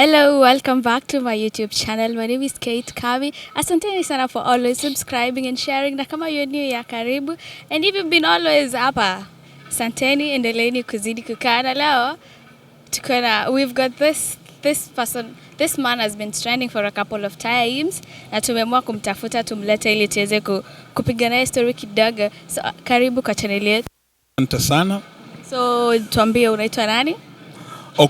Hello, welcome back to my YouTube channel. My name is Kate Kavi. Asanteni sana for always subscribing and sharing. Na kama you're new ya karibu. And if you've been always hapa, asanteni, endeleeni kuzidi kukaa na leo. We've got this person, this man has been trending for a couple of times. Na tumeamua kumtafuta tumlete ili tuweze kupiga naye story kidogo. So karibu kwa channel yetu. Asante sana. So tuambie unaitwa nani?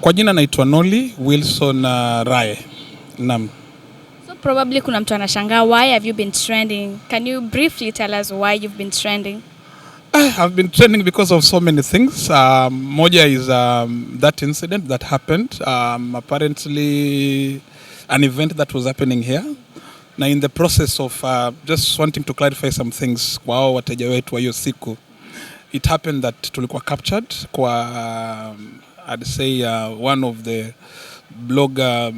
Kwa jina naitwa Noli Wilson Rae. Naam. So probably kuna mtu anashangaa, why have you been trending? Can you briefly tell us why you've been trending? I've been trending because of so many things. Moja is that incident that happened. Apparently an event that was happening here. Na in the process of just wanting to clarify some things kwa hao wateja wetu wa hiyo siku. It happened that tulikuwa captured kwa I'd say one of the local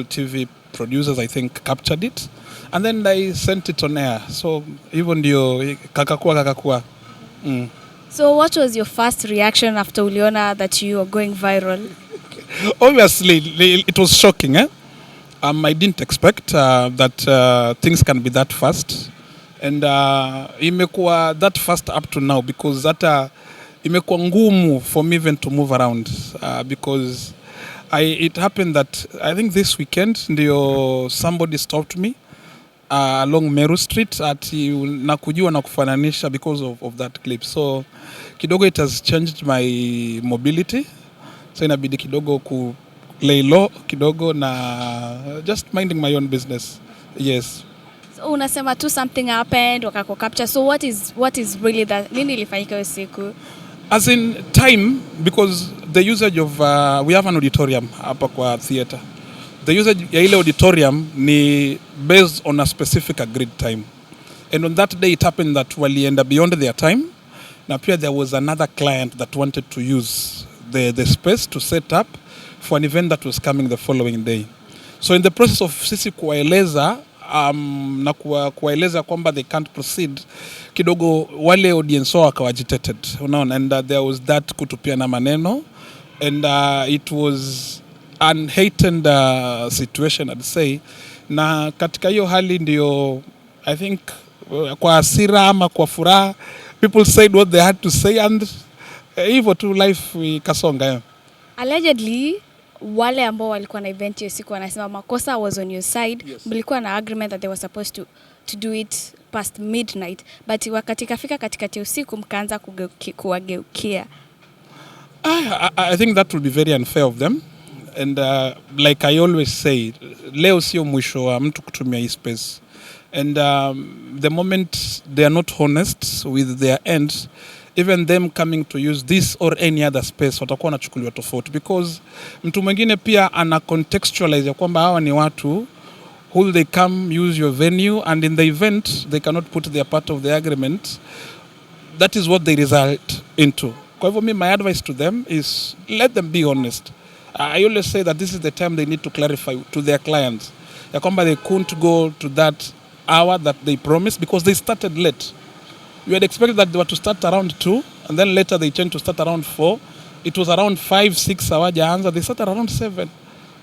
TV producers, I think, captured it. And then I sent it on air. So even ndio kakakua. So what was your first reaction after uliona that you were going viral? Obviously, it was shocking. I didn't expect that things can be that fast. And imekuwa that fast up to now because that imekuwa ngumu for me even to move around because it happened that I think this weekend ndio somebody stopped me along Meru Street ati nakujua na kufananisha because of that clip. So kidogo it has changed my mobility. So inabidi kidogo ku lay low kidogo na just minding my own business. Yes. So unasema tu something happened wakako capture. So what is really that, nini ilifanyika hiyo siku? As in time, because the usage of we have an auditorium hapa kwa theater. The usage ya ile auditorium ni based on a specific agreed time. And on that day it happened that walienda beyond their time. Na pia there was another client that wanted to use the space to set up for an event that was coming the following day. So in the process of sisi kuwaeleza na kuwaeleza kwamba they can't proceed, kidogo wale audience wao wakawa agitated, unaona, and there was that kutupiana maneno and it was an heightened situation, I'd say. Na katika hiyo hali ndio I think kwa hasira ama kwa furaha people said what they had to say and hivyo tu life ikasonga. Allegedly wale ambao walikuwa na event hiyo siku wanasema makosa was on your side. Yes. Mlikuwa na agreement that they were supposed to do it past midnight, but wakati kafika katikati ya usiku mkaanza kuwageukia. I think that will be very unfair of them, and like I always say, leo sio mwisho wa mtu kutumia hii space, and the moment they are not honest with their end, even them coming to use this or any other space watakuwa wanachukuliwa tofauti, because mtu mwingine pia ana contextualize ya kwamba hawa ni watu who they come use your venue and in the event they cannot put their part of the agreement. That is what they result into. Kwa hivyo my advice to them is let them be honest. I always say that this is the time they need to clarify to their clients ya kwamba they couldn't go to that hour that they promised because they started late. You had expected that they were to start around 2 and then later they changed to start around 4. It was around 5, 6 hawajaanza. They started around 7.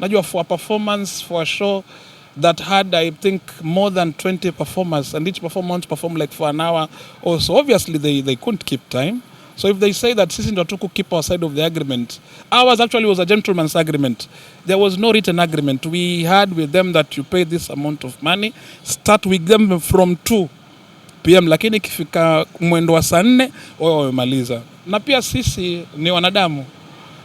Najua for a performance, for a show that had, I think, more than 20 performers and each performance performed like for an hour or so. Obviously they couldn't keep time. So if they say that sisi ndio tuku keep our side of the agreement, ours actually was a gentleman's agreement. There was no written agreement. We had with them that you pay this amount of money, start with them from 2 PM, lakini ikifika mwendo wa saa 4 wao wamemaliza. Na pia sisi ni wanadamu.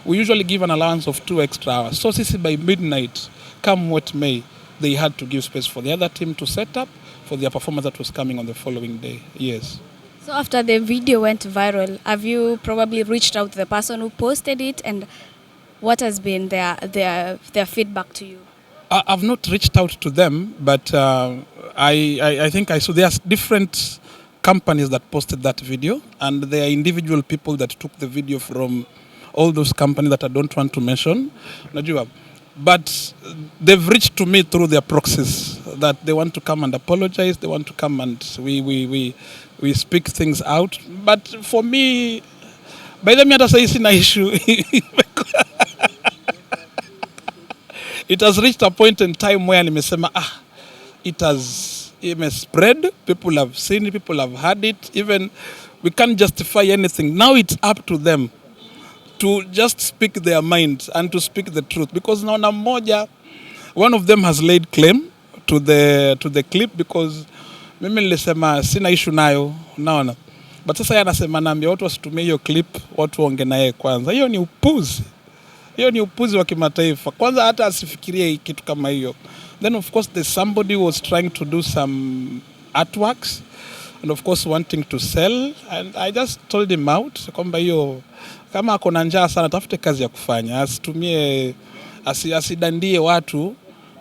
We usually give an allowance of 2 extra hours. So sisi by midnight, come what may, they had to give space for the other team to set up for their performance that was coming on the following day. Yes. So after the video went viral, have you probably reached out to the person who posted it, and what has been their feedback to you? I've not reached out to them, but I think I saw there are different companies that posted that video, and there are individual people that took the video from all those companies that I don't want to mention. Najua. But they've reached to me through their proxies that they want to come and apologize. They want to come and we speak things out. But for me, by the way, hata sasa sina issue. it has reached a point in time where nimesema it has spread, people have seen it, people have heard it, even we can't justify anything. Now it's up to them to just speak their mind and to speak the truth, because naona mmoja, one of them has laid claim to the clip, because mimi nilisema sina issue nayo, unaona, but sasa yeye anasema naambia watu wasitumie hiyo clip, watu waongee naye kwanza. Hiyo ni upuzi. Hiyo ni upuzi wa kimataifa. Kwanza hata asifikirie kitu kama hiyo. Then of course there's somebody who was trying to do some artworks and of course wanting to sell, and I just told him out kwamba hiyo kama ako na njaa sana tafute kazi ya kufanya, asitumie asidandie watu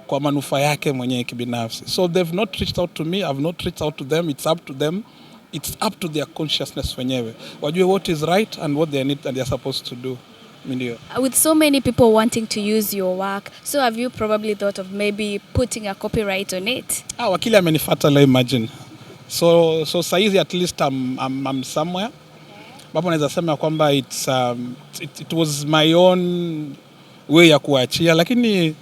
kwa manufaa yake mwenyewe kibinafsi. So they've not reached out to me, I've not reached out to them, it's up to them. It's up to their consciousness wenyewe. Wajue what is right and what they need and they're supposed to do. Mindio. With so many people wanting to use your work, so have you probably thought of maybe putting a copyright on it? Wakili amenifuata leo, imagine. So saizi at least I'm somewhere. Bapo naweza sema kwamba it was my own way ya kuachia, lakini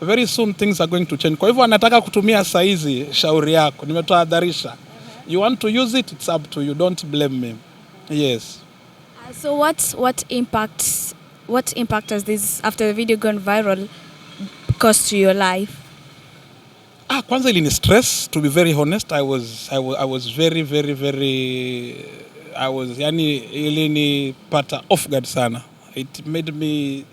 very soon things are going to change. Kwa hivyo anataka kutumia saizi, shauri yako. Nimetoadharisha. You want to use it, it's up to you. Don't blame me. Yes. So what impact has this, after the video gone viral, caused to your life? Kwanza ilini stress, to be very honest. I was very yani ilini pata off guard sana. It made me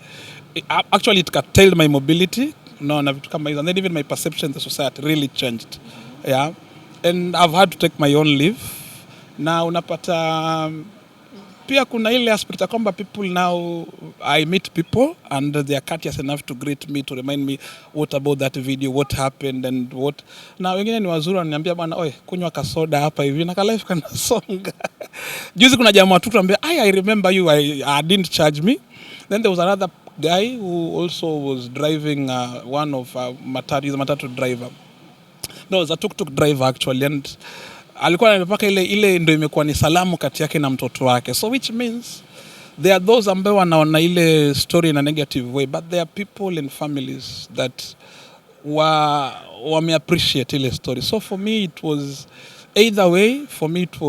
actually it curtailed my mobility. No, na vitu kama hizo. And then even my perception in the society really changed. Yeah. And I've had to take my own leave. Na unapata pia kuna ile aspect ya kwamba people now, I meet people and they are courteous enough to greet me, to remind me what about that video, what happened and what. Na wengine ni wazuri wananiambia bwana, oi kunywa kasoda hapa hivi na life kanasonga. Juzi kuna jamaa tu anambia, I remember you, I didn't charge me. Then there was another guy who also was driving one of he's a matatu driver. No, it's a tuk-tuk driver actually, and alikuwa anapaka ile ndio imekuwa ni salamu kati yake na mtoto wake. So which means there are those ambao wanaona ile story in a negative way, but there are people and families that wame appreciate ile story. So for me it was either way, for me it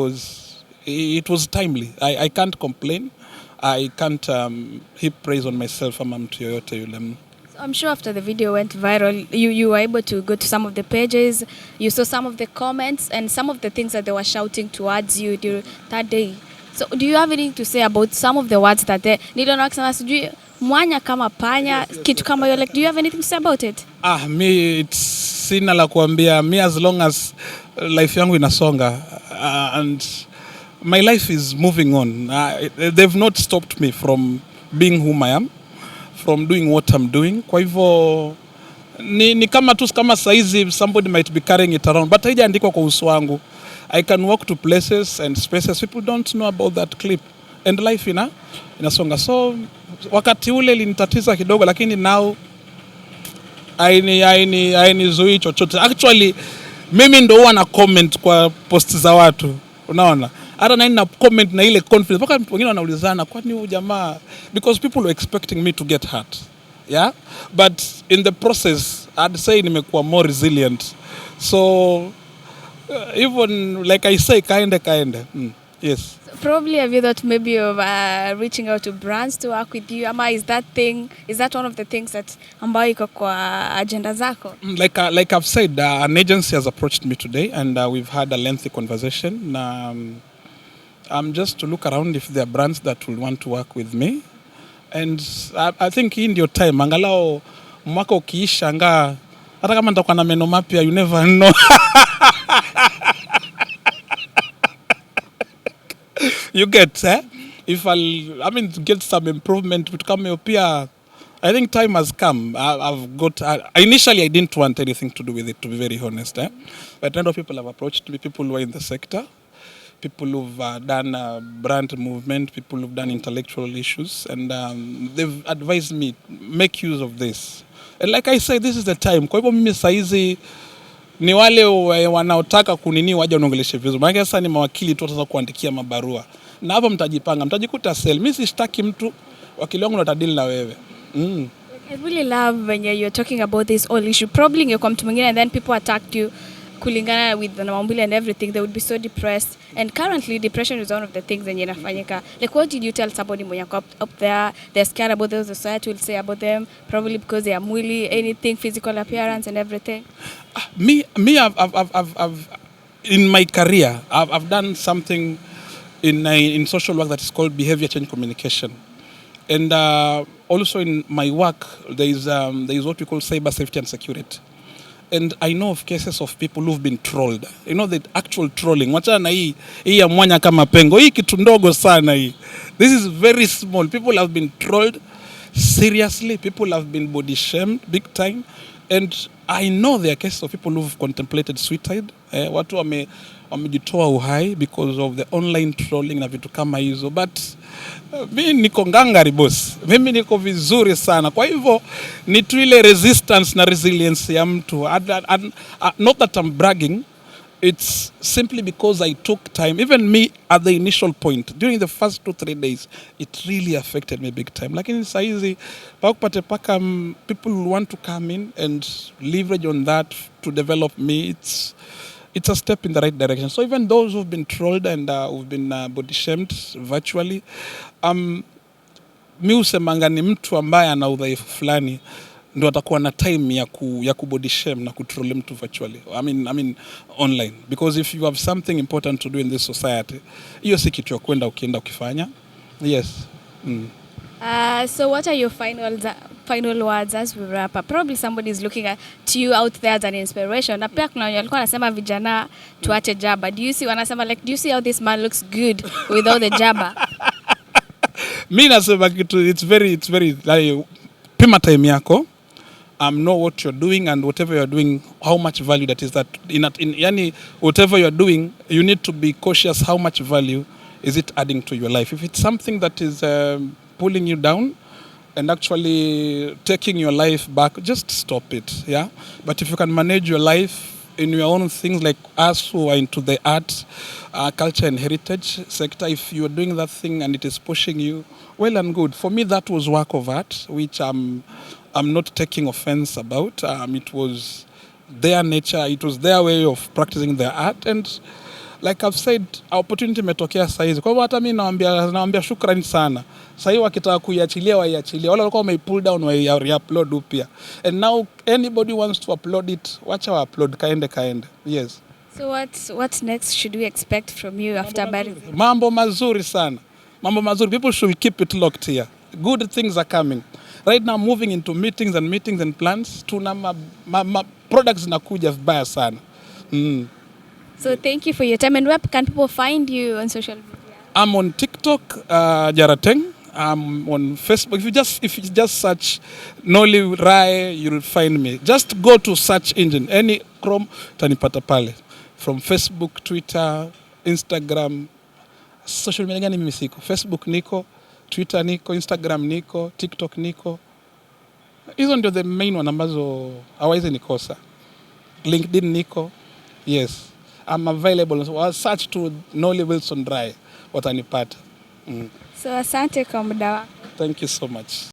was timely. I can't complain. I can't heap praise on myself ama mtu yoyote yule. I'm sure after the video went viral, you were able to go to some of the pages, you saw some of the comments and some of the things that they were shouting towards you during that day. So do you have anything to say about some of the words that they niliona wakisema sijui mwanya kama panya, kitu kama hiyo, like do you have anything to say about it? Me sina la kuambia. Me as long as life yangu inasonga and my life is moving on. They've not stopped me from being whom I am, from doing what I'm doing. Kwa hivyo ni kama tu kama saizi somebody might be carrying it around, but haijaandikwa kwa uso wangu. I can walk to places and spaces people don't know about that clip, and life inasonga. So wakati ule linitatiza kidogo, lakini now hainizuii chochote. Actually mimi ndo huwa na comment kwa post za watu, unaona. Hata na comment na ile confidence. Mpaka wengine wanaulizana kwani huyu jamaa, because people were expecting me to get hurt. Yeah? But in the process I'd say nimekuwa more resilient. So even like I say kaende. Yes. So probably have you thought maybe of reaching out to brands to work with you? Ama is that one of the things that ambayo iko kwa agenda zako? Like I've said, an agency has approached me today and we've had a lengthy conversation. I'm just to look around if there are brands that will want to work with me. And I think in your time, angalau mwaka ukiisha anga, hata kama nitakuwa na meno mapya, you never know. You get, if get some improvement to come up here, I think time has come. Initially I didn't want anything to do with it, to be very honest. But a lot of people have approached me, people who are in the sector, people who've done brand movement, people who've done intellectual issues, and they've advised me, make use of this. And like I say, this is the time. Kwa hivyo mimi saizi ni wale wanaotaka kunini waje wanaongeleshe vizuri. Maana sasa ni mawakili tu wataweza kuandikia mabarua. Na hapo mtajipanga, mtajikuta sell. Mimi sishtaki mtu, wakili wangu atadili na wewe. I really love when you're talking about this whole issue. Probably ingekuwa mtu mwingine and then people attacked you kulingana with the maumbile and everything, they would be so depressed. And currently, depression is one of the things zenye inafanyika. Like, what did you tell somebody mwenye up there, they're scared about what the society will say about them, probably because they are mwili, anything, physical appearance and everything? I've in my career, I've done something in social work that is called behavior change communication. And also in my work, there is what we call cyber safety and security. And I know of cases of people who've been trolled. You know, the actual trolling. Wachana na hii ya mwanya kama pengo. Hii kitu ndogo sana hii. This is very small. People have been trolled seriously. People have been body shamed big time. And I know there are cases of people who've contemplated suicide. Watu wamejitoa uhai because of the online trolling na vitu kama hizo. But mimi niko ngangari boss. Mimi niko vizuri sana. Kwa hivyo ni tu ile resistance na resilience ya mtu. Not that I'm bragging. It's simply because I took time. Even me at the initial point, during the first 2-3 days, it really affected me big time. Lakini saa hizi pakupate paka people want to come in and leverage on that to develop me. It's a step in the right direction. So even those who've been trolled and who've been body shamed virtually, mi usemanga ni mtu ambaye ana udhaifu fulani ndo atakuwa na time ya kubody shame na kutroll mtu virtually. I mean online. Because if you have something important to do in this society, hiyo si kitu ya kwenda ukienda ukifanya. Yes. So what are your final words as we wrap up? Probably somebody is looking at you out there as an inspiration. Na pia kuna walikuwa wanasema vijana tuache jaba. Do you see how this man looks good without the jaba? Mimi nasema kitu it's very like, pima time yako. Know what you're doing and whatever you're doing, how much value that is. That yani whatever you're doing, you need to be cautious how much value is it adding to your life. If it's something that is pulling you down and actually taking your life back, just stop it. Yeah. But if you can manage your life in your own things, like us who are into the art, culture and heritage sector, if you are doing that thing and it is pushing you, well and good. For me, that was work of art, which I'm not taking offense about. It was their nature, it was their way of practicing their art, and like I've said, opportunity imetokea saizi. Kwa hivyo hata mimi naambia shukrani sana. Sasa hivi wakitaka kuiachilia waiachilia. Wale walikuwa wameipull down wa-upload upya. And now anybody wants to upload it, wacha wa-upload kaende. Yes. So what's next should we expect from you after Habari? Mambo mazuri sana. Mambo mazuri. People should keep it locked here. Good things are coming. Right now moving into meetings and plans. Tuna products zinakuja vibaya sana. So thank you for your time. And where can people find you on social media? I'm on TikTok, Jarateng. I'm on Facebook. If you just search Noli Rai, you'll find me. Just go to search engine. Any Chrome, tanipata pale. From Facebook, Twitter, Instagram. Social media gani mimi siko? Facebook niko, Twitter niko, Instagram niko, TikTok niko. Hizo ndio the main one ambazo hawezi nikosa. LinkedIn niko. Yes. I'm available. So I'll search to Noli Wilson Rai. Watanipata. So asante kwa muda wako. Thank you so much.